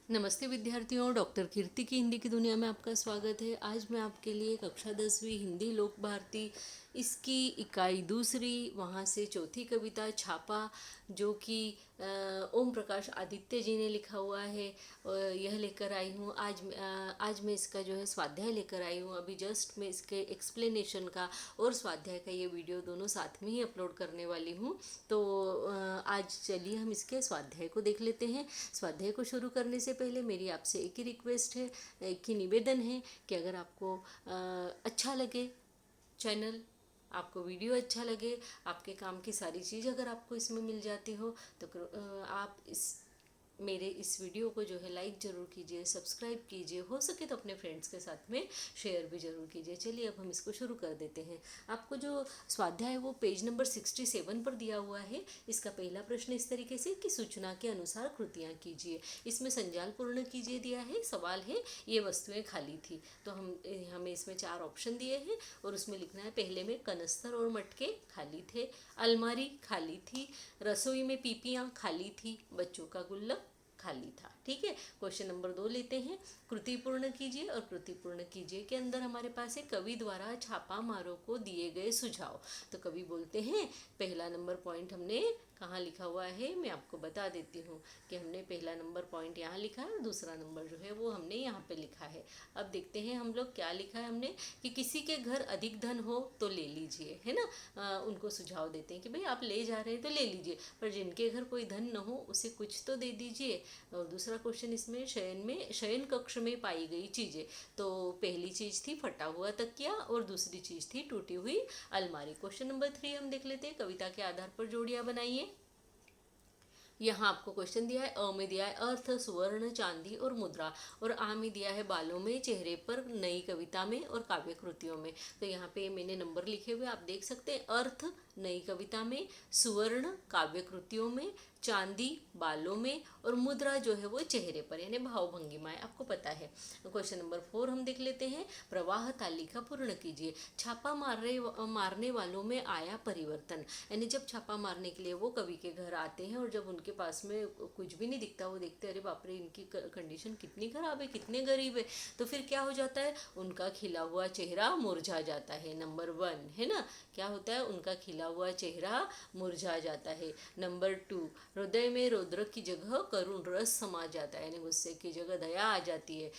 नमस्ते विद्यार्थियों, डॉक्टर कीर्ति की हिंदी की दुनिया में आपका स्वागत है। आज मैं आपके लिए कक्षा 10वीं हिंदी लोक भारती इसकी इकाई दूसरी वहाँ से चौथी कविता छापा, जो कि ओम प्रकाश आदित्य जी ने लिखा हुआ है, यह लेकर आई हूँ। आज मैं इसका जो है स्वाध्याय लेकर आई हूँ। अभी जस्ट मैं इसके एक्सप्लेनेशन का और स्वाध्याय का ये वीडियो दोनों साथ में ही अपलोड करने वाली हूँ। तो आज चलिए हम इसके स्वाध्याय को देख लेते हैं। स्वाध्याय को शुरू करने से पहले मेरी आपसे एक ही रिक्वेस्ट है, एक ही निवेदन है कि अगर आपको अच्छा लगे चैनल, आपको वीडियो अच्छा लगे, आपके काम की सारी चीज़ अगर आपको इसमें मिल जाती हो, तो आप इस मेरे इस वीडियो को जो है लाइक ज़रूर कीजिए, सब्सक्राइब कीजिए, हो सके तो अपने फ्रेंड्स के साथ में शेयर भी ज़रूर कीजिए। चलिए अब हम इसको शुरू कर देते हैं। आपको जो स्वाध्याय है वो पेज नंबर 67 पर दिया हुआ है। इसका पहला प्रश्न इस तरीके से कि सूचना के अनुसार कृतियाँ कीजिए। इसमें संजाल पूर्ण कीजिए दिया है। सवाल है ये वस्तुएं खाली थी, तो हमें इसमें 4 ऑप्शन दिए हैं और उसमें लिखना है। पहले में कनस्तर और मटके खाली थे, अलमारी खाली थी, रसोई में पीपियाँ खाली थी, बच्चों का गुल्लक खाली था। ठीक है, क्वेश्चन नंबर 2 लेते हैं। कृति पूर्ण कीजिए और कृति पूर्ण कीजिए के अंदर हमारे पास है कवि द्वारा छापा मारों को दिए गए सुझाव। तो कवि बोलते हैं, पहला नंबर पॉइंट हमने कहाँ लिखा हुआ है मैं आपको बता देती हूँ कि हमने पहला नंबर पॉइंट यहाँ लिखा है और दूसरा नंबर जो है वो हमने यहाँ पे लिखा है। अब देखते हैं हम लोग क्या लिखा है हमने, कि किसी के घर अधिक धन हो तो ले लीजिए, है ना। उनको सुझाव देते हैं कि भाई आप ले जा रहे हैं तो ले लीजिए, पर जिनके घर कोई धन न हो उसे कुछ तो दे दीजिए। और दूसरा क्वेश्चन इसमें शयन कक्ष में पाई गई चीज़ें। तो पहली चीज़ थी फटा हुआ तकिया और दूसरी चीज़ थी टूटी हुई अलमारी। क्वेश्चन नंबर 3 हम देख लेते हैं। कविता के आधार पर जोड़ियाँ बनाइए। यहाँ आपको क्वेश्चन दिया है, अ में दिया है अर्थ, सुवर्ण, चांदी और मुद्रा, और आ में दिया है बालों में, चेहरे पर, नई कविता में और काव्य कृतियों में। तो यहाँ पे मैंने नंबर लिखे हुए आप देख सकते हैं। अर्थ नई कविता में, सुवर्ण काव्य कृतियों में, चांदी बालों में और मुद्रा जो है वो चेहरे पर, यानी भाव भंगिमाएं आपको पता है। क्वेश्चन नंबर 4 हम देख लेते हैं। प्रवाह तालिका पूर्ण कीजिए। छापा मारने वालों में आया परिवर्तन, यानी जब छापा मारने के लिए वो कवि के घर आते हैं और जब उनके पास में कुछ भी नहीं दिखता, वो देखते अरे बाप रे इनकी कंडीशन कितनी खराब है, कितने गरीब है, तो फिर क्या हो जाता है, उनका खिला हुआ चेहरा मुरझा जाता है। नंबर 1 है ना, क्या होता है, उनका खिला हुआ चेहरा मुरझा जाता है। नंबर 2, हृदय में रौद्र की जगह करुण रस समा जाता है, यानी गुस्से की जगह दया आ जाती है।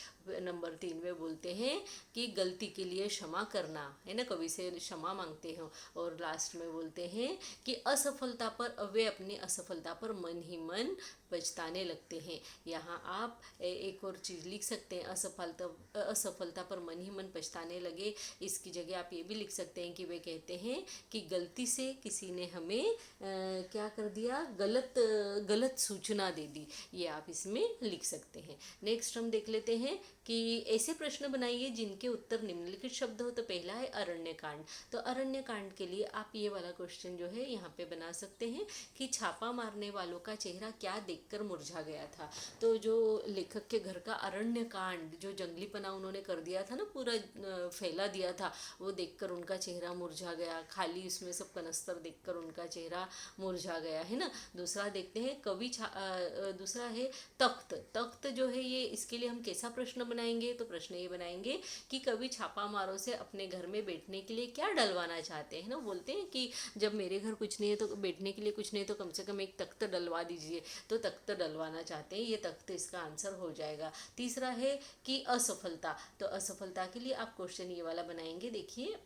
नंबर 3 में बोलते हैं कि गलती के लिए क्षमा करना, है ना, कवि से क्षमा मांगते हैं। और लास्ट में बोलते हैं कि असफलता पर वे अपनी असफलता पर मन ही मन पछताने लगते हैं। यहाँ आप एक और चीज़ लिख सकते हैं, असफलता पर मन ही मन पछताने लगे। इसकी जगह आप ये भी लिख सकते हैं कि वे कहते हैं कि गलती से किसी ने हमें क्या कर दिया, गलत सूचना दे दी। ये आप इसमें लिख सकते हैं। नेक्स्ट हम देख लेते हैं कि ऐसे प्रश्न बनाइए जिनके उत्तर निम्नलिखित शब्द हो। तो पहला है अरण्य कांड। तो अरण्य कांड के लिए आप ये वाला क्वेश्चन जो है यहाँ पे बना सकते हैं कि छापा मारने वालों का चेहरा क्या देखकर मुरझा गया था। तो जो लेखक के घर का अरण्य कांड, जो जंगलीपना उन्होंने कर दिया था ना, पूरा फैला दिया था, वो देखकर उनका चेहरा मुरझा गया। खाली उसमें सब कनस्तर देखकर उनका चेहरा मुरझा गया, है ना। दूसरा देखते हैं दूसरा है तख्त। तख्त जो है ये, इसके लिए हम कैसा प्रश्न बनाएंगे, तो प्रश्न ये बनाएंगे कि कवि छापा मारों से अपने घर में बैठने के लिए क्या डलवाना चाहते हैं ना। बोलते हैं कि जब मेरे घर कुछ नहीं है तो बैठने के लिए कुछ नहीं है, तो कम से कम एक तख्त डलवा दीजिए, तो तख्त डलवाना चाहते हैं। ये तख्त इसका आंसर हो जाएगा। तीसरा है कि असफलता। तो असफलता के लिए आप क्वेश्चन ये वाला बनाएंगे, देखिए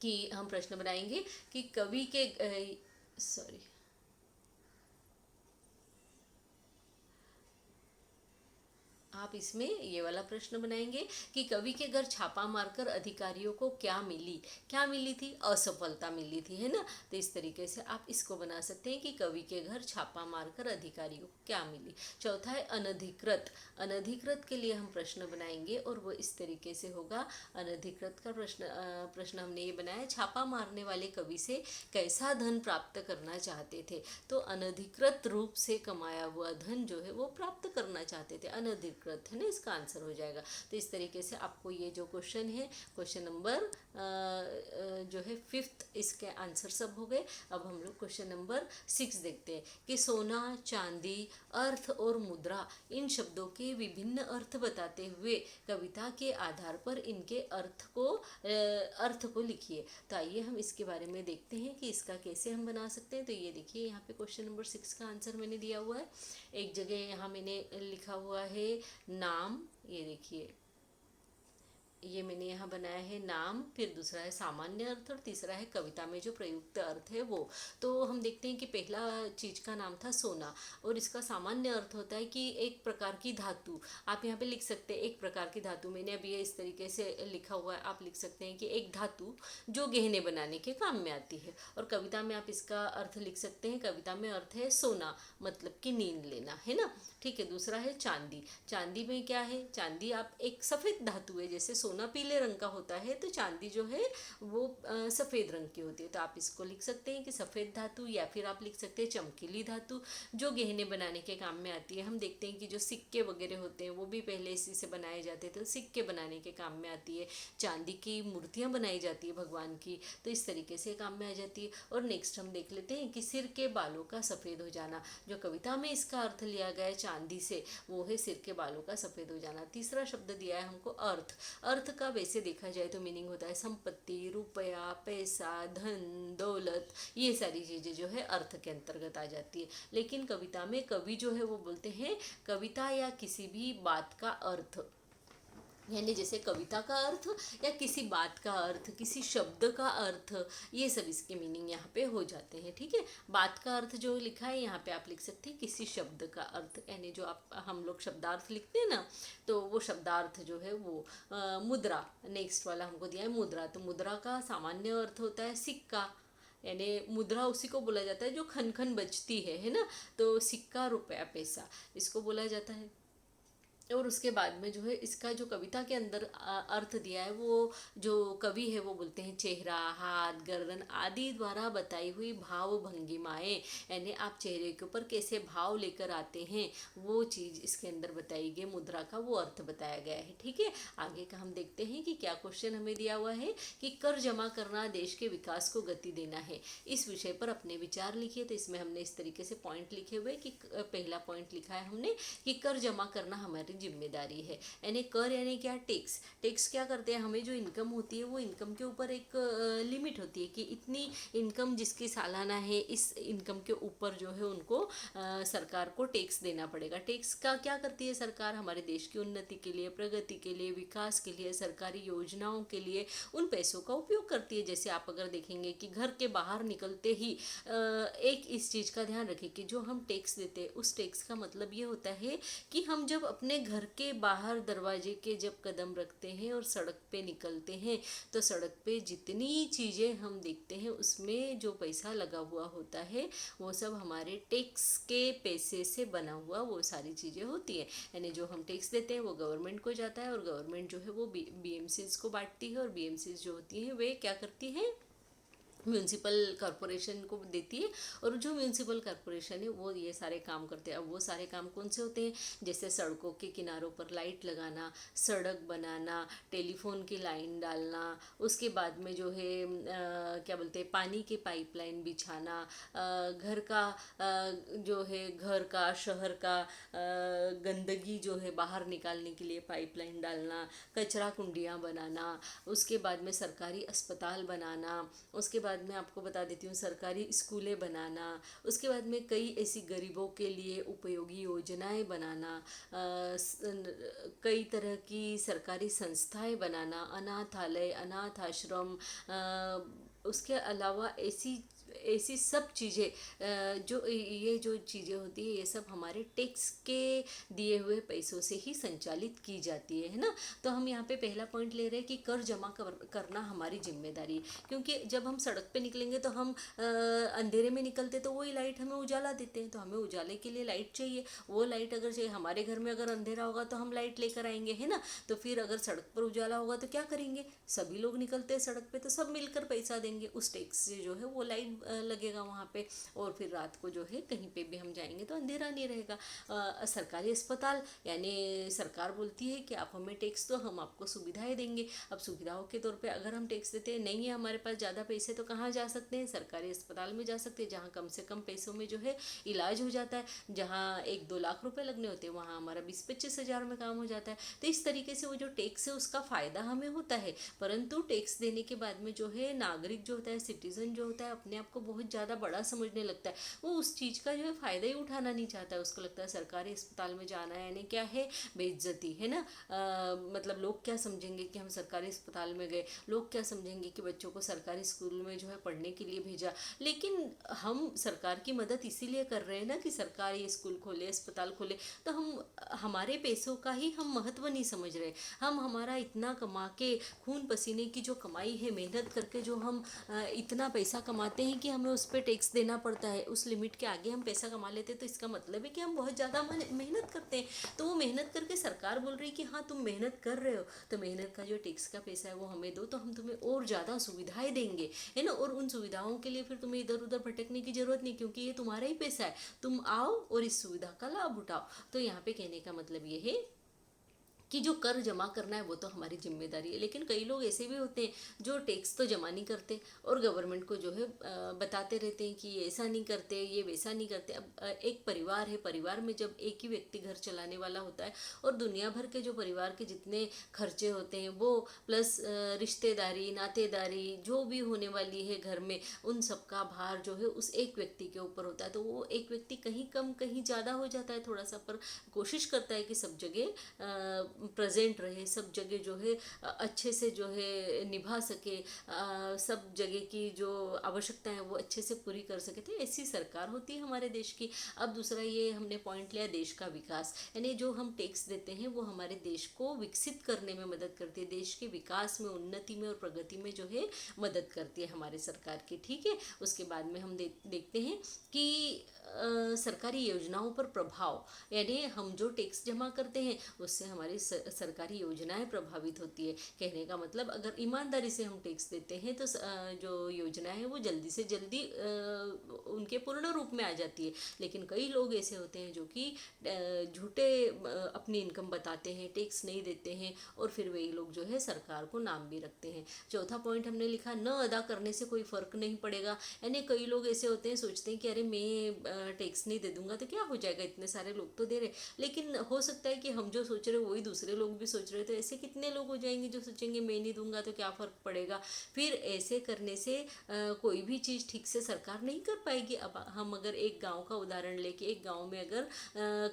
कि हम प्रश्न बनाएंगे कि कवि के सॉरी आप इसमें ये वाला प्रश्न बनाएंगे कि कवि के घर छापा मारकर अधिकारियों को क्या मिली थी, असफलता मिली थी, है ना। तो इस तरीके से आप इसको बना सकते हैं कि कवि के घर छापा मारकर अधिकारियों को क्या मिली। चौथा है अनधिकृत। अनधिकृत के लिए हम प्रश्न बनाएंगे और वो इस तरीके से होगा। अनधिकृत का प्रश्न हमने ये बनाया, छापा मारने वाले कवि से कैसा धन प्राप्त करना चाहते थे। तो अनधिकृत रूप से कमाया हुआ धन जो है वो प्राप्त करना चाहते थे, अनधिकृत अर्थ है ना, इसका आंसर हो जाएगा। तो इस तरीके से आपको ये जो क्वेश्चन है, क्वेश्चन नंबर जो है 5th, इसके आंसर सब हो गए। अब हम लोग क्वेश्चन नंबर 6 देखते हैं कि सोना, चांदी, अर्थ और मुद्रा, इन शब्दों के विभिन्न अर्थ बताते हुए कविता के आधार पर इनके अर्थ को लिखिए। तो आइए हम इसके बारे में देखते हैं कि इसका कैसे हम बना सकते हैं। तो ये देखिए, यहाँ पे क्वेश्चन नंबर 6 का आंसर मैंने दिया हुआ है। एक जगह यहाँ मैंने लिखा हुआ है नाम, ये देखिए, ये मैंने यहाँ बनाया है नाम, फिर दूसरा है सामान्य अर्थ और तीसरा है कविता में जो प्रयुक्त अर्थ है वो। तो हम देखते हैं कि पहला चीज का नाम था सोना, और इसका सामान्य अर्थ होता है कि एक प्रकार की धातु। आप यहाँ पे लिख सकते हैं एक प्रकार की धातु, मैंने अभी ये इस तरीके से लिखा हुआ है, आप लिख सकते हैं कि एक धातु जो गहने बनाने के काम में आती है। और कविता में आप इसका अर्थ लिख सकते हैं, कविता में अर्थ है सोना, मतलब कि नींद लेना, है ना। ठीक है, दूसरा है चांदी। चांदी में क्या है, चांदी आप एक सफ़ेद धातु है, जैसे सोना पीले रंग का होता है तो चांदी जो है वो सफ़ेद रंग की होती है। तो आप इसको लिख सकते हैं कि सफ़ेद धातु, या फिर आप लिख सकते हैं चमकीली धातु जो गहने बनाने के काम में आती है। हम देखते हैं कि जो सिक्के वगैरह होते हैं वो भी पहले इसी से बनाए जाते थे, तो सिक्के बनाने के काम में आती है। चांदी की मूर्तियाँ बनाई जाती है भगवान की, तो इस तरीके से काम में आ जाती है। और नेक्स्ट हम देख लेते हैं कि सिर के बालों का सफ़ेद हो जाना, जो कविता में इसका अर्थ लिया गया है चांदी से, वो है सिर के बालों का सफ़ेद हो जाना। तीसरा शब्द दिया है हमको अर्थ। अर्थ का वैसे देखा जाए तो मीनिंग होता है संपत्ति, रुपया, पैसा, धन, दौलत, ये सारी चीज़ें जो है अर्थ के अंतर्गत आ जाती है। लेकिन कविता में कवि जो है वो बोलते हैं कविता या किसी भी बात का अर्थ, यानी जैसे कविता का अर्थ या किसी बात का अर्थ, किसी शब्द का अर्थ, ये सब इसके मीनिंग यहाँ पे हो जाते हैं। ठीक है, बात का अर्थ जो लिखा है यहाँ पे आप लिख सकते हैं किसी शब्द का अर्थ, यानी जो हम लोग शब्दार्थ लिखते हैं ना, तो वो शब्दार्थ जो है वो मुद्रा, नेक्स्ट वाला हमको दिया है मुद्रा। तो मुद्रा का सामान्य अर्थ होता है सिक्का, यानी मुद्रा उसी को बोला जाता है जो खन खन बजती है ना। तो सिक्का, रुपया, पैसा, इसको बोला जाता है। और उसके बाद में जो है इसका जो कविता के अंदर अर्थ दिया है, वो जो कवि है वो बोलते हैं चेहरा, हाथ, गर्दन आदि द्वारा बताई हुई भाव भंगिमाएँ, यानी आप चेहरे के ऊपर कैसे भाव लेकर आते हैं वो चीज़ इसके अंदर बताई गई, मुद्रा का वो अर्थ बताया गया है। ठीक है, आगे का हम देखते हैं कि क्या क्वेश्चन हमें दिया हुआ है कि कर जमा करना देश के विकास को गति देना है। इस विषय पर अपने विचार लिखिए। तो इसमें हमने इस तरीके से पॉइंट लिखे हुए कि पहला पॉइंट लिखा है हमने कि कर जमा करना हमारी जिम्मेदारी है। यानी कर यानी क्या, टैक्स। टैक्स क्या करते हैं, हमें जो इनकम होती है वो इनकम के ऊपर एक लिमिट होती है कि इतनी इनकम जिसकी सालाना है, इस इनकम के ऊपर जो है उनको सरकार को टैक्स देना पड़ेगा। टैक्स का क्या करती है सरकार, हमारे देश की उन्नति के लिए, प्रगति के लिए, विकास के लिए, सरकारी योजनाओं के लिए उन पैसों का उपयोग करती है। जैसे आप अगर देखेंगे कि घर के बाहर निकलते ही एक इस चीज़ का ध्यान रखें कि जो हम टैक्स देते हैं उस टैक्स का मतलब ये होता है कि हम जब अपने घर के बाहर दरवाजे के जब कदम रखते हैं और सड़क पे निकलते हैं, तो सड़क पे जितनी चीज़ें हम देखते हैं उसमें जो पैसा लगा हुआ होता है वो सब हमारे टैक्स के पैसे से बना हुआ वो सारी चीज़ें होती है। यानी जो हम टैक्स देते हैं वो गवर्नमेंट को जाता है, और गवर्नमेंट जो है वो बीएमसीज को बांटती है, और बीएमसीज जो होती हैं वे क्या करती हैं, म्यूनसिपल कॉरपोरेशन को देती है। और जो म्यूनसिपल कॉरपोरेशन है वो ये सारे काम करते हैं। अब वो सारे काम कौन से होते हैं, जैसे सड़कों के किनारों पर लाइट लगाना, सड़क बनाना, टेलीफोन की लाइन डालना, उसके बाद में जो है क्या बोलते हैं पानी के पाइपलाइन बिछाना, घर का जो है घर का, शहर का गंदगी जो है बाहर निकालने के लिए पाइपलाइन डालना, कचरा कुंडियाँ बनाना, उसके बाद में सरकारी अस्पताल बनाना, उसके बाद में आपको बता देती हूँ सरकारी स्कूलें बनाना, उसके बाद में कई ऐसी गरीबों के लिए उपयोगी योजनाएं बनाना, कई तरह की सरकारी संस्थाएं बनाना, अनाथालय, अनाथ आश्रम, उसके अलावा ऐसी सब चीज़ें जो ये जो चीज़ें होती है ये सब हमारे टैक्स के दिए हुए पैसों से ही संचालित की जाती है ना। तो हम यहाँ पे पहला पॉइंट ले रहे हैं कि कर जमा करना हमारी जिम्मेदारी है, क्योंकि जब हम सड़क पे निकलेंगे तो हम अंधेरे में निकलते तो वही लाइट हमें उजाला देते हैं, तो हमें उजाले के लिए लाइट चाहिए। वो लाइट अगर चाहिए, हमारे घर में अगर अंधेरा होगा तो हम लाइट लेकर आएंगे, है ना। तो फिर अगर सड़क पर उजाला होगा तो क्या करेंगे, सभी लोग निकलते हैं सड़क पे तो सब मिलकर पैसा देंगे, उस टैक्स से जो है वो लाइट लगेगा वहाँ पे, और फिर रात को जो है कहीं पे भी हम जाएंगे तो अंधेरा नहीं रहेगा। सरकारी अस्पताल यानी सरकार बोलती है कि आप हमें टैक्स दो, हम आपको सुविधाएं देंगे। अब सुविधाओं के तौर पे अगर हम टैक्स देते हैं, नहीं है हमारे पास ज़्यादा पैसे, तो कहाँ जा सकते हैं? सरकारी अस्पताल में जा सकते हैं, जहाँ कम से कम पैसों में जो है इलाज हो जाता है। जहाँ 1-2 लाख रुपए लगने होते हैं, वहाँ हमारा 20-25 हज़ार में काम हो जाता है। तो इस तरीके से वो जो टैक्स है उसका फ़ायदा हमें होता है, परंतु टैक्स देने के बाद में जो है नागरिक जो होता है, सिटीजन जो होता है, अपने आप को बहुत ज़्यादा बड़ा समझने लगता है। वो उस चीज़ का जो है फ़ायदा ही उठाना नहीं चाहता है। उसको लगता है सरकारी अस्पताल में जाना है यानी क्या है, बेइज्जती है ना। मतलब लोग क्या समझेंगे कि हम सरकारी अस्पताल में गए, लोग क्या समझेंगे कि बच्चों को सरकारी स्कूल में जो है पढ़ने के लिए भेजा। लेकिन हम सरकार की मदद इसीलिए कर रहे हैं ना कि सरकारी स्कूल खोले, अस्पताल खोले, तो हम हमारे पैसों का ही हम महत्व नहीं समझ रहे। हम हमारा इतना कमा के, खून पसीने की जो कमाई है, मेहनत करके जो हम इतना पैसा कमाते हैं कि हमें उस पर टैक्स देना पड़ता है। उस लिमिट के आगे हम पैसा कमा लेते हैं, तो इसका मतलब है कि हम बहुत ज़्यादा मेहनत करते हैं। तो वो मेहनत करके सरकार बोल रही है कि हाँ तुम मेहनत कर रहे हो, तो मेहनत का जो टैक्स का पैसा है वो हमें दो, तो हम तुम्हें और ज़्यादा सुविधाएं देंगे, है ना। और उन सुविधाओं के लिए फिर तुम्हें इधर उधर भटकने की जरूरत नहीं, क्योंकि ये तुम्हारा ही पैसा है, तुम आओ और इस सुविधा का लाभ उठाओ। तो यहाँ पे कहने का मतलब ये है कि जो कर जमा करना है वो तो हमारी जिम्मेदारी है। लेकिन कई लोग ऐसे भी होते हैं जो टैक्स तो जमा नहीं करते और गवर्नमेंट को जो है बताते रहते हैं कि ये ऐसा नहीं करते, ये वैसा नहीं करते। अब एक परिवार है, परिवार में जब एक ही व्यक्ति घर चलाने वाला होता है और दुनिया भर के जो परिवार के जितने खर्चे होते हैं वो प्लस रिश्तेदारी, नातेदारी जो भी होने वाली है घर में, उन सबका भार जो है उस एक व्यक्ति के ऊपर होता है। तो वो एक व्यक्ति कहीं कम कहीं ज़्यादा हो जाता है थोड़ा सा, पर कोशिश करता है कि सब जगह प्रेजेंट रहे, सब जगह जो है अच्छे से जो है निभा सके, सब जगह की जो आवश्यकता है वो अच्छे से पूरी कर सके। तो ऐसी सरकार होती है हमारे देश की। अब दूसरा ये हमने पॉइंट लिया देश का विकास, यानी जो हम टैक्स देते हैं वो हमारे देश को विकसित करने में मदद करती है, देश के विकास में, उन्नति में और प्रगति में जो है मदद करती है हमारे सरकार की। ठीक है, उसके बाद में हम देखते हैं कि सरकारी योजनाओं पर प्रभाव, यानी हम जो टैक्स जमा करते हैं उससे हमारी सरकारी योजनाएं प्रभावित होती है। कहने का मतलब अगर ईमानदारी से हम टैक्स देते हैं तो जो योजना है वो जल्दी से जल्दी उनके पूर्ण रूप में आ जाती है। लेकिन कई लोग ऐसे होते हैं जो कि झूठे अपनी इनकम बताते हैं, टैक्स नहीं देते हैं, और फिर वही लोग जो है सरकार को नाम भी रखते हैं। चौथा पॉइंट हमने लिखा, न अदा करने से कोई फर्क नहीं पड़ेगा। यानी कई लोग ऐसे होते हैं, सोचते हैं कि अरे मैं टैक्स नहीं दे दूंगा तो क्या हो जाएगा, इतने सारे लोग तो दे रहे। लेकिन हो सकता है कि हम जो सोच रहे हैं वही दूसरे लोग भी सोच रहे हैं, तो ऐसे कितने लोग हो जाएंगे जो सोचेंगे मैं नहीं दूंगा तो क्या फ़र्क पड़ेगा। फिर ऐसे करने से कोई भी चीज़ ठीक से सरकार नहीं कर पाएगी। अब हम अगर एक गांव का उदाहरण लेके, एक गांव में अगर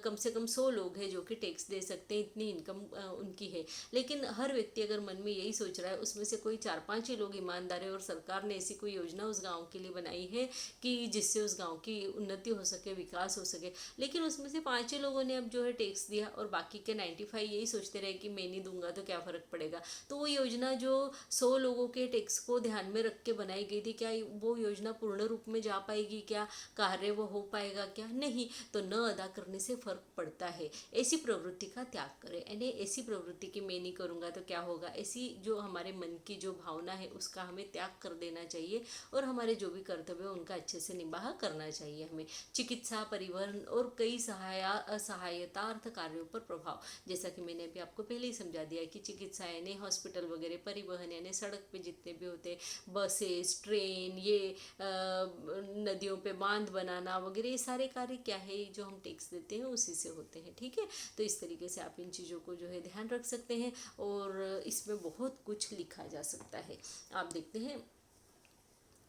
कम से कम 100 लोग हैं जो कि टैक्स दे सकते हैं, इतनी इनकम उनकी है, लेकिन हर व्यक्ति अगर मन में यही सोच रहा है, उसमें से कोई 4-5 ही लोग ईमानदार है और सरकार ने ऐसी कोई योजना उस गाँव के लिए बनाई है कि जिससे उस गाँव की उन्नति हो सके, विकास हो सके, लेकिन उसमें से 5 ही लोगों ने अब जो है टैक्स दिया और बाकी के 95 यही सोचते रहे कि मैं नहीं दूंगा तो क्या फ़र्क पड़ेगा। तो वो योजना जो 100 लोगों के टैक्स को ध्यान में रख के बनाई गई थी, क्या वो योजना पूर्ण रूप में जा पाएगी, क्या कार्य वो हो पाएगा, क्या नहीं। तो न अदा करने से फ़र्क पड़ता है। ऐसी प्रवृत्ति का त्याग करें, यानी ऐसी प्रवृत्ति की मैं नहीं करूँगा तो क्या होगा, ऐसी जो हमारे मन की जो भावना है उसका हमें त्याग कर देना चाहिए और हमारे जो भी कर्तव्य है उनका अच्छे से निबाह करना चाहिए हमें। चिकित्सा, परिवहन और कई सहायतार्थ कार्यों पर प्रभाव, जैसा कि मैंने अभी आपको पहले ही समझा दिया कि चिकित्सा यानी हॉस्पिटल वगैरह, परिवहन यानी सड़क पे जितने भी होते हैं, बसेस, ट्रेन, ये नदियों पे बांध बनाना वगैरह, ये सारे कार्य क्या है जो हम टैक्स देते हैं उसी से होते हैं। ठीक है, तो इस तरीके से आप इन चीज़ों को जो है ध्यान रख सकते हैं और इसमें बहुत कुछ लिखा जा सकता है। आप देखते हैं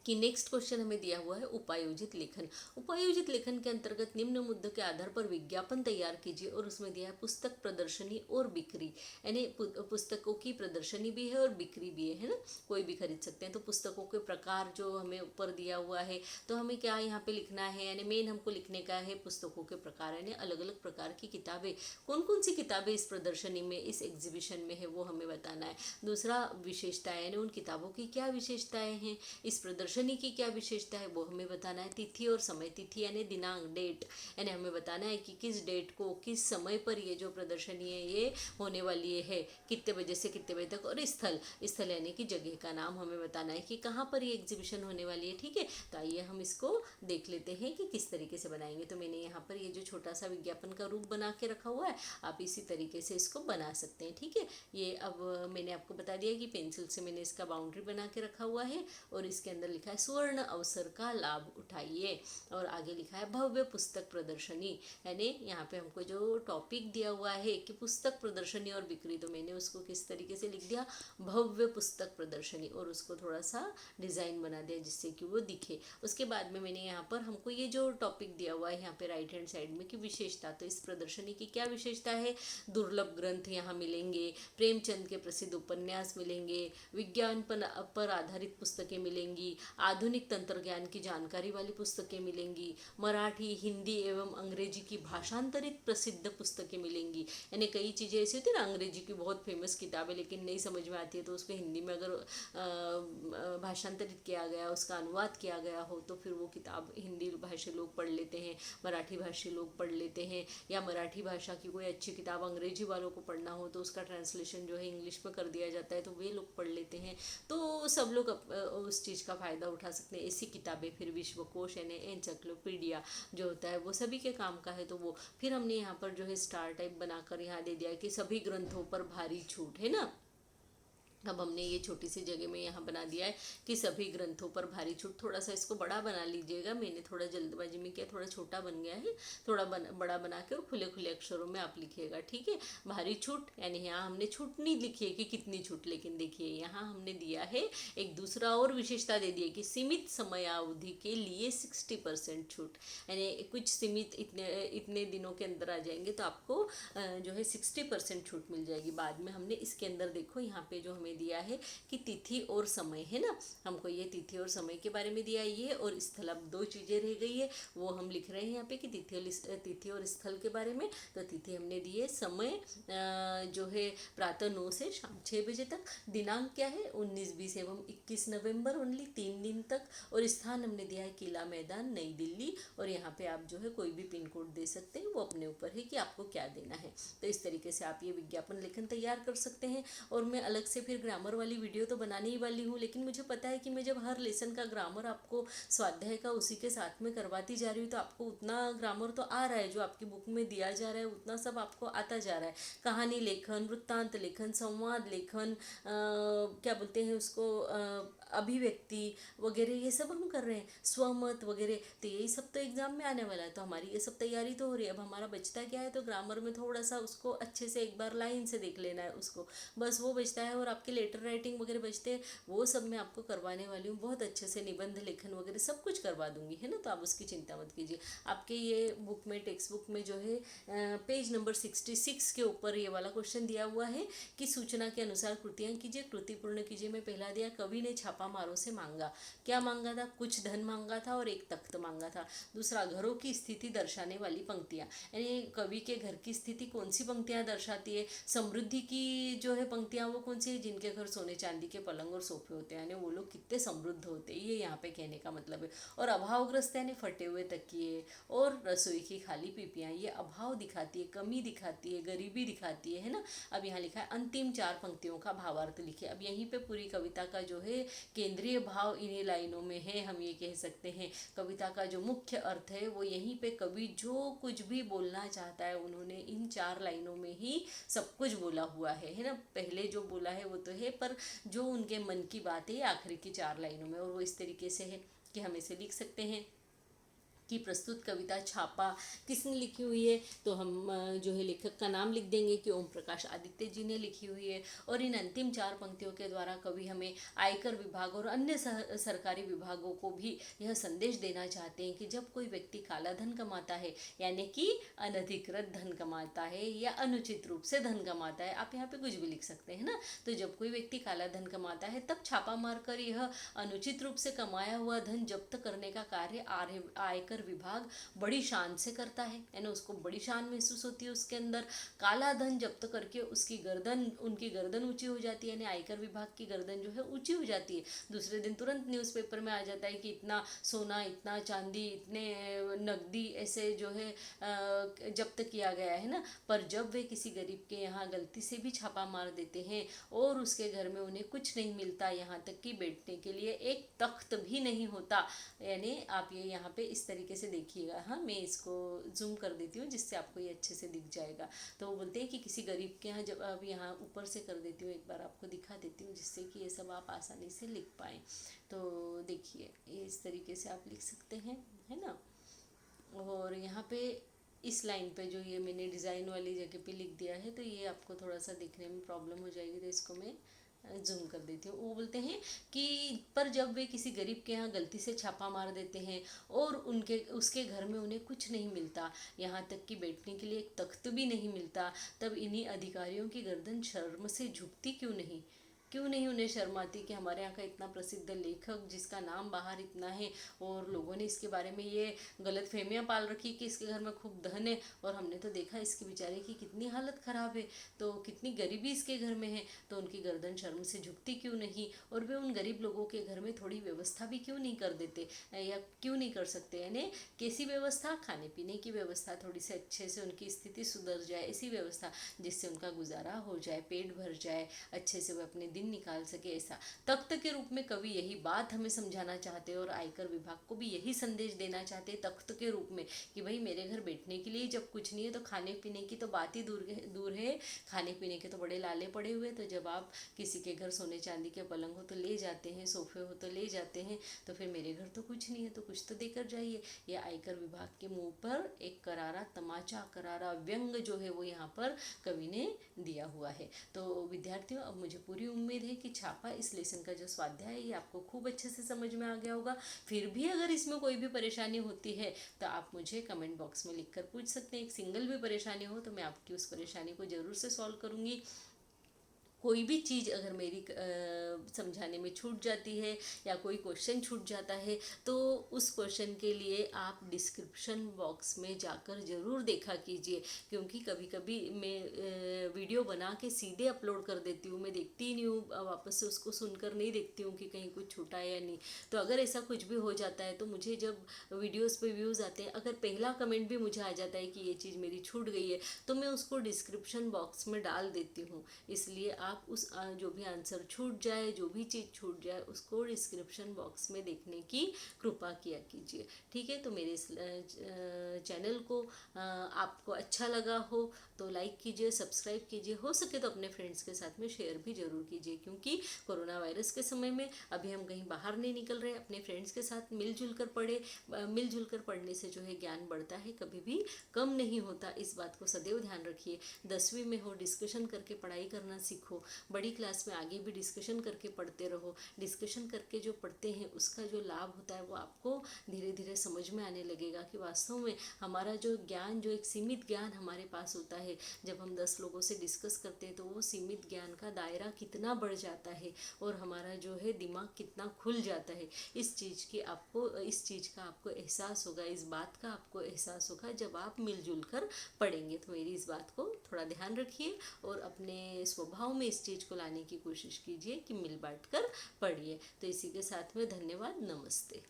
कि नेक्स्ट क्वेश्चन हमें दिया हुआ है उपायोजित लेखन। उपायोजित लेखन के अंतर्गत निम्न मुद्दों के आधार पर विज्ञापन तैयार कीजिए, और उसमें दिया है पुस्तक प्रदर्शनी और बिक्री, यानी पुस्तकों की प्रदर्शनी भी है और बिक्री भी है ना, कोई भी खरीद सकते हैं। तो पुस्तकों के प्रकार जो हमें ऊपर दिया हुआ है, तो हमें क्या यहाँ पे लिखना है, यानी मेन हमको लिखने का है पुस्तकों के प्रकार, यानी अलग अलग प्रकार की किताबें, कौन कौन सी किताबें इस प्रदर्शनी में, इस एग्जीबिशन में है वो हमें बताना है। दूसरा विशेषताएं, यानी उन किताबों की क्या विशेषताएं हैं, इस प्रदर्शनी प्रदर्शनी की क्या विशेषता है वो हमें बताना है। तिथि और समय, तिथि यानी दिनांक, डेट, यानी हमें बताना है कि किस डेट को किस समय पर ये जो प्रदर्शनी है ये होने वाली है, कितने बजे से कितने बजे तक। और स्थल, स्थल यानी कि जगह का नाम हमें बताना है कि कहाँ पर ये एग्जीबिशन होने वाली है। ठीक है, तो आइए हम इसको देख लेते हैं कि किस तरीके से बनाएंगे। तो मैंने यहाँ पर ये जो छोटा सा विज्ञापन का रूप बना के रखा हुआ है, आप इसी तरीके से इसको बना सकते हैं। ठीक है, ये अब मैंने आपको बता दिया कि पेंसिल से मैंने इसका बाउंड्री बना के रखा हुआ है और इसके अंदर लिखा है स्वर्ण अवसर का लाभ उठाइए, और आगे लिखा है भव्य पुस्तक प्रदर्शनी। यानी यहाँ पे हमको जो टॉपिक दिया हुआ है कि पुस्तक प्रदर्शनी और बिक्री, तो मैंने उसको किस तरीके से लिख दिया, भव्य पुस्तक प्रदर्शनी, और उसको थोड़ा सा डिज़ाइन बना दिया जिससे कि वो दिखे। उसके बाद में मैंने यहाँ पर हमको ये जो टॉपिक दिया हुआ है यहाँ पे राइट हैंड साइड में कि विशेषता, तो इस प्रदर्शनी की क्या विशेषता है, दुर्लभ ग्रंथ यहाँ मिलेंगे, प्रेमचंद के प्रसिद्ध उपन्यास मिलेंगे, विज्ञान पर आधारित पुस्तकें मिलेंगी, आधुनिक तंत्र ज्ञान की जानकारी वाली पुस्तकें मिलेंगी, मराठी, हिंदी एवं अंग्रेजी की भाषांतरित प्रसिद्ध पुस्तकें मिलेंगी। यानी कई चीज़ें ऐसी होती है ना, अंग्रेजी की बहुत फेमस किताब है लेकिन नहीं समझ में आती है, तो उसको हिंदी में अगर भाषांतरित किया गया, उसका अनुवाद किया गया हो तो फिर वो किताब हिंदी भाषी लोग पढ़ लेते हैं, मराठी भाषी लोग पढ़ लेते हैं, या मराठी भाषा की कोई अच्छी किताब अंग्रेजी वालों को पढ़ना हो तो उसका ट्रांसलेशन जो है इंग्लिश में कर दिया जाता है तो वे लोग पढ़ लेते हैं। तो सब लोग उस चीज़ का फ़ायदा उठा सकते हैं। ऐसी किताबें फिर विश्वकोश यानी एनसाइक्लोपीडिया जो होता है वो सभी के काम का है। तो वो फिर हमने यहाँ पर जो है स्टार टाइप बनाकर यहाँ दे दिया कि सभी ग्रंथों पर भारी छूट है ना। अब हमने ये छोटी सी जगह में यहाँ बना दिया है कि सभी ग्रंथों पर भारी छूट। थोड़ा सा इसको बड़ा बना लीजिएगा, मैंने थोड़ा जल्दबाजी में किया, थोड़ा छोटा बन गया है, थोड़ा बड़ा बना के और खुले खुले अक्षरों में आप लिखिएगा। ठीक है, भारी छूट यानी यहाँ हमने छूट नहीं लिखी है कि कितनी छूट, लेकिन देखिए यहाँ हमने दिया है एक दूसरा और विशेषता दे दी है कि सीमित समयावधि के लिए 60% छूट, यानी कुछ सीमित इतने दिनों के अंदर आ जाएंगे तो आपको जो है 60% छूट मिल जाएगी। बाद में हमने इसके अंदर देखो यहाँ पे जो हमें दिया है कि तिथि और समय है ना, हमको ये तिथि और समय के बारे में दिया ये, और स्थल, अब दो चीज़ें रह गई है वो हम लिख रहे हैं यहाँ पे कि तिथि और स्थल के बारे में। तो तिथि हमने दी है, समय जो है प्रातः 9 से शाम 6 बजे तक, दिनांक क्या है 19, 20 एवं 21 नवंबर, ओनली 3 दिन तक, और स्थान हमने दिया है किला मैदान नई दिल्ली, और यहाँ पे आप जो है कोई भी पिन कोड दे सकते हैं, वो अपने ऊपर है कि आपको क्या देना है। तो इस तरीके से आप ये विज्ञापन लेखन तैयार कर सकते हैं। और मैं अलग से फिर ग्रामर वाली वीडियो तो बनाने ही वाली हूँ, लेकिन मुझे पता है कि मैं जब हर लेसन का ग्रामर आपको स्वाध्याय का उसी के साथ में करवाती जा रही हूँ तो आपको उतना ग्रामर तो आ रहा है, जो आपकी बुक में दिया जा रहा है उतना सब आपको आता जा रहा है। कहानी लेखन, वृत्तांत लेखन, संवाद लेखन, क्या बोलते हैं उसको, अभिव्यक्ति वगैरह ये सब हम कर रहे हैं, स्वमत वगैरह, तो यही सब तो एग्जाम में आने वाला है। तो हमारी ये सब तैयारी तो हो रही है। अब हमारा बचता क्या है, तो ग्रामर में थोड़ा सा उसको अच्छे से एक बार लाइन से देख लेना है उसको, बस वो बचता है। और आपके लेटर राइटिंग वगैरह बचते हैं, वो सब मैं आपको करवाने वाली हूँ बहुत अच्छे से, निबंध लेखन वगैरह सब कुछ करवा दूंगी, है ना। तो आप उसकी चिंता मत कीजिए। आपके ये बुक में, टेक्स्ट बुक में जो है पेज नंबर 66 के ऊपर ये वाला क्वेश्चन दिया हुआ है कि सूचना के अनुसार कृतियां कीजिए, कृति पूर्ण कीजिए। मैं पहला दिया, कवि ने छापा मारों से मांगा, क्या मांगा था, कुछ धन मांगा था और एक तख्त मांगा था। दूसरा, घरों की स्थिति दर्शाने वाली पंक्तियां, यानी कवि के घर की स्थिति कौन सी पंक्तियां दर्शाती है, समृद्धि की जो है पंक्तियां वो कौन सी है, जिनके घर सोने चांदी के पलंग और सोफे होते हैं, यानी वो लोग कितने समृद्ध होते हैं, ये यहाँ पे कहने का मतलब है। और अभावग्रस्त यानी फटे हुए तकिए और रसोई की खाली पीपियाँ, ये अभाव दिखाती है, कमी दिखाती है, गरीबी दिखाती है ना। अब यहाँ लिखा है अंतिम 4 पंक्तियों का भावार्थ लिखिए। अब यहीं पे पूरी कविता का जो है केंद्रीय भाव इन्हीं लाइनों में है, हम ये कह सकते हैं। कविता का जो मुख्य अर्थ है वो यहीं पे कवि जो कुछ भी बोलना चाहता है उन्होंने इन 4 लाइनों में ही सब कुछ बोला हुआ है ना। पहले जो बोला है वो तो है, पर जो उनके मन की बात है आखिरी की 4 लाइनों में, और वो इस तरीके से है कि हम इसे लिख सकते हैं कि प्रस्तुत कविता छापा किसने लिखी हुई है, तो हम जो है लेखक का नाम लिख देंगे कि ओम प्रकाश आदित्य जी ने लिखी हुई है। और इन अंतिम 4 पंक्तियों के द्वारा कवि हमें आयकर विभाग और अन्य सरकारी विभागों को भी यह संदेश देना चाहते हैं कि जब कोई व्यक्ति काला धन कमाता है, यानी कि अनधिकृत धन कमाता है या अनुचित रूप से धन कमाता है, आप यहाँ पे कुछ भी लिख सकते हैं ना। तो जब कोई व्यक्ति काला धन कमाता है तब छापा मारकर यह अनुचित रूप से कमाया हुआ धन जब्त करने का कार्य आयकर आयकर विभाग बड़ी शान से करता है ना, उसको बड़ी शान महसूस होती है उसके अंदर। काला धन जब्त करके उनकी गर्दन ऊंची हो जाती है, यानी आयकर विभाग की गर्दन जो है ऊंची हो जाती है। दूसरे दिन तुरंत न्यूज़पेपर में आ जाता है कि इतना सोना, इतना चांदी, इतने नकदी ऐसे जो है जब्त किया गया है ना। पर जब वे किसी गरीब के यहाँ गलती से भी छापा मार देते हैं और उसके घर में उन्हें कुछ नहीं मिलता, यहाँ तक कि बैठने के लिए एक तख्त भी नहीं होता, यानी आप ये यहाँ पे इस तरीके से देखिएगा। हाँ, मैं इसको जूम कर देती हूँ जिससे आपको ये अच्छे से दिख जाएगा। तो वो बोलते हैं कि किसी गरीब के यहाँ, जब अब यहाँ ऊपर से कर देती हूँ, एक बार आपको दिखा देती हूँ जिससे कि ये सब आप आसानी से लिख पाएँ। तो देखिए, ये इस तरीके से आप लिख सकते हैं, है ना। और यहाँ पे इस लाइन पे जो ये मैंने डिज़ाइन वाली जगह पे लिख दिया है, तो ये आपको थोड़ा सा दिखने में प्रॉब्लम हो जाएगी, तो इसको मैं जूम कर देती हूँ। वो बोलते हैं कि पर जब वे किसी गरीब के यहाँ गलती से छापा मार देते हैं और उसके घर में उन्हें कुछ नहीं मिलता, यहाँ तक कि बैठने के लिए एक तख्त भी नहीं मिलता, तब इन्हीं अधिकारियों की गर्दन शर्म से झुकती क्यों नहीं उन्हें शर्म आती कि हमारे यहाँ का इतना प्रसिद्ध लेखक जिसका नाम बाहर इतना है और लोगों ने इसके बारे में ये गलत फहमियाँ पाल रखी कि इसके घर में खूब धन है, और हमने तो देखा इसके बेचारे की कितनी हालत ख़राब है, तो कितनी गरीबी इसके घर में है, तो उनकी गर्दन शर्म से झुकती क्यों नहीं, और वे उन गरीब लोगों के घर में थोड़ी व्यवस्था भी क्यों नहीं कर देते या क्यों नहीं कर सकते, यानी कैसी व्यवस्था, खाने पीने की व्यवस्था, थोड़ी सी अच्छे से उनकी स्थिति सुधर जाए, ऐसी व्यवस्था जिससे उनका गुजारा हो जाए, पेट भर जाए, अच्छे से वे अपने दिन निकाल सके। ऐसा तख्त के रूप में कवि यही बात हमें समझाना चाहते हैं और आयकर विभाग को भी यही संदेश देना चाहते हैं तख्त के रूप में कि भाई मेरे घर बैठने के लिए जब कुछ नहीं है तो खाने पीने की तो बात ही दूर है, खाने पीने के तो बड़े लाले पड़े हुए, तो जब आप किसी के घर सोने चांदी के पलंग हो तो ले जाते हैं, सोफे हो तो ले जाते हैं, तो फिर मेरे घर तो कुछ नहीं है, तो कुछ तो देकर जाइए। यह आयकर विभाग के मुंह पर एक करारा तमाचा, करारा व्यंग जो है वो यहाँ पर कवि ने दिया हुआ है। तो विद्यार्थियों, अब मुझे पूरी उम्मीद है कि छापा इस लेसन का जो स्वाध्याय है ये आपको खूब अच्छे से समझ में आ गया होगा। फिर भी अगर इसमें कोई भी परेशानी होती है तो आप मुझे कमेंट बॉक्स में लिखकर पूछ सकते हैं। एक सिंगल भी परेशानी हो तो मैं आपकी उस परेशानी को ज़रूर से सॉल्व करूँगी। कोई भी चीज़ अगर मेरी समझाने में छूट जाती है या कोई क्वेश्चन छूट जाता है तो उस क्वेश्चन के लिए आप डिस्क्रिप्शन बॉक्स में जाकर ज़रूर देखा कीजिए, क्योंकि कभी कभी मैं वीडियो बना के सीधे अपलोड कर देती हूँ, मैं देखती ही नहीं हूँ, वापस से उसको सुनकर नहीं देखती हूँ कि कहीं कुछ छूटा है या नहीं। तो अगर ऐसा कुछ भी हो जाता है तो मुझे जब वीडियोस पे व्यूज़ आते हैं, अगर पहला कमेंट भी मुझे आ जाता है कि ये चीज़ मेरी छूट गई है तो मैं उसको डिस्क्रिप्शन बॉक्स में डाल देती हूँ। इसलिए आप उस जो भी आंसर छूट जाए, जो भी चीज़ छूट जाए, उसको डिस्क्रिप्शन बॉक्स में देखने की कृपा किया कीजिए। ठीक है, तो मेरे इस चैनल को आपको अच्छा लगा हो तो लाइक कीजिए, सब्सक्राइब कीजिए, हो सके तो अपने फ्रेंड्स के साथ में शेयर भी ज़रूर कीजिए, क्योंकि कोरोना वायरस के समय में अभी हम कहीं बाहर नहीं निकल रहे, अपने फ्रेंड्स के साथ मिलजुल कर पढ़ने से जो है ज्ञान बढ़ता है, कभी भी कम नहीं होता। इस बात को सदैव ध्यान रखिए। 10वीं में हो, डिस्कशन करके पढ़ाई करना सीखो, बड़ी क्लास में आगे भी डिस्कशन करके पढ़ते रहो। डिस्कशन करके जो पढ़ते हैं उसका जो लाभ होता है वो आपको धीरे धीरे समझ में आने लगेगा कि वास्तव में हमारा जो ज्ञान, जो एक सीमित ज्ञान हमारे पास होता है, जब हम 10 लोगों से डिस्कस करते हैं तो वो सीमित ज्ञान का दायरा कितना बढ़ जाता है और हमारा जो है दिमाग कितना खुल जाता है। इस चीज़ का आपको एहसास होगा, इस बात का आपको एहसास होगा जब आप मिलजुल कर पढ़ेंगे। तो मेरी इस बात को थोड़ा ध्यान रखिए और अपने स्वभाव में इस चीज़ को लाने की कोशिश कीजिए कि मिल बांट कर पढ़िए। तो इसी के साथ में धन्यवाद, नमस्ते।